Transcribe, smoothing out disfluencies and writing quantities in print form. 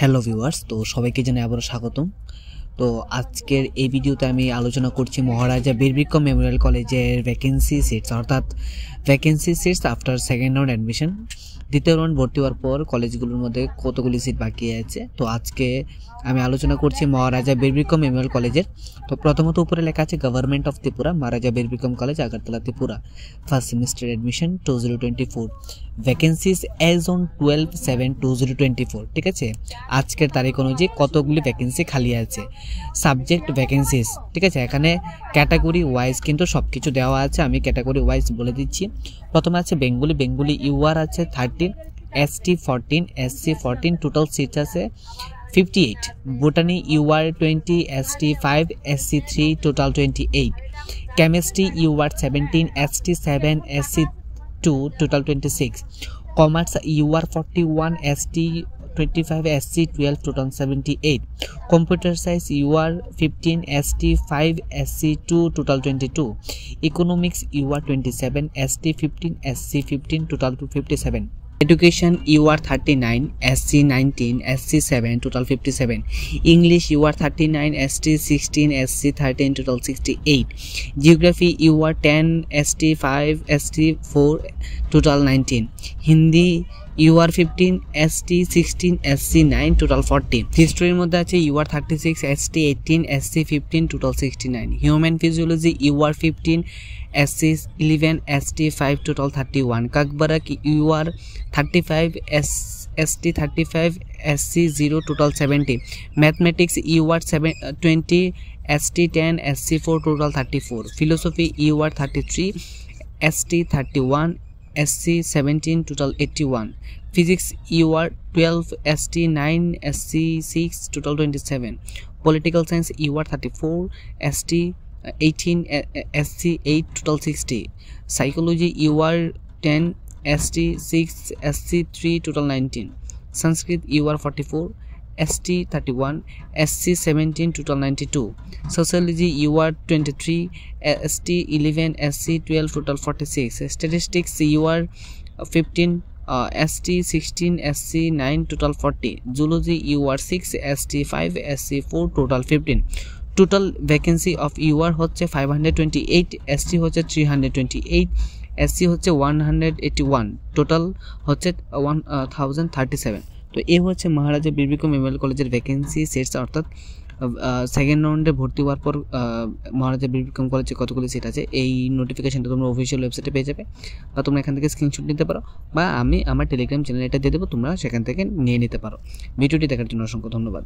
Hello viewers, তো সবাইকে জানাই আবারও স্বাগতম। তো আজকের এই ভিডিওতে আমি আলোচনা করছি মহারাজা বীর বিক্রম মেমোরিয়াল কলেজের ভ্যাকেন্সি সিটস, অর্থাৎ vacancy seats after second round admission. দ্বিতীয় রাউন্ড ভর্তি হওয়ার পর কলেজগুলোর মধ্যে কতগুলি সিট বাকি আছে। তো আজকে আমি আলোচনা করছি মহারাজা বীর বিক্রম মেমোরিয়াল কলেজের। তো প্রথমত উপরে লেখা আছে government of Tripura, Maharaja Bir Bikram college, Agartala, Tripura, first semester admission 2024, vacancies as on 12/7/2024। ঠিক আছে, আজকের তারিখ অনুযায়ী কতগুলি ভ্যাকেন্সি খালি আছে। সাবজেক্ট ভ্যাকেন্সিস, ঠিক আছে, এখানে ক্যাটাগরি ওয়াইজ কিন্তু সব কিছু দেওয়া আছে। আমি ক্যাটাগরি ওয়াইজ বলে দিচ্ছি। প্রথমে আছে বেঙ্গলি ইউআর আছে 30, এসটি 14, এসসি 14, টোটাল সিট আছে 58, botany UR 20, ST 5, SC 3, total 28, chemistry UR 17, ST 7, SC 2, total 26, commerce UR 41, ST 25, SC 12, total 78, computer science UR 15, ST 5, SC 2, total 22, economics UR 27, ST 15, SC 15, total 57, education UR 39, SC 19, SC 7, total 57, English UR 39, ST 16, SC 13, total 68, geography UR 10, ST 5, ST 4, total 19, Hindi UR 15, ST 16, SC 9, total 40, হিস্ট্রির মধ্যে আছে UR 36, ST 18, SC 15, total 69, human physiology UR 15, SC 11, ST 5, total 31, কাকবারাক UR 35, ST 35, SC 0, total 70, mathematics UR 20, ST 10, SC 4, total 34, philosophy UR 33, ST 31, SC 17, total 81, physics UR 12, ST 9, SC 6, total 27, political science UR 34, ST 18, SC 8, total 60, psychology UR 10, ST 6, SC 3, total 19, Sanskrit UR 44, ST 31, SC 17, total 92, sociology UR 23, ST 11, SC 12, total 46, statistics UR 15, ST 16, SC 9, total 40, zoology UR 6, ST 5, SC 4, total 15, total vacancy of UR হচ্ছে 528, ST হচ্ছে 328, SC হচ্ছে 181, total হচ্ছে 1037। তো এই হচ্ছে মহারাজা Bir Bikram memorial কলেজের vacancy sets, অর্থাৎ second রাউন্ডে ভর্তি হওয়ার পর মহারাজা বীর বিক্রম কলেজে কতগুলি সিট আছে এই নোটিফিকেশনটা তোমরা অফিসিয়াল ওয়েবসাইটে পেয়ে যাবে, বা তোমরা এখান থেকে স্ক্রিনশট নিতে পারো, বা আমি আমার টেলিগ্রাম চ্যানেলে এটা দিয়ে দেবো, তোমরা সেখান থেকে নিয়ে নিতে পারো। ভিডিওটি দেখার জন্য অসংখ্য ধন্যবাদ।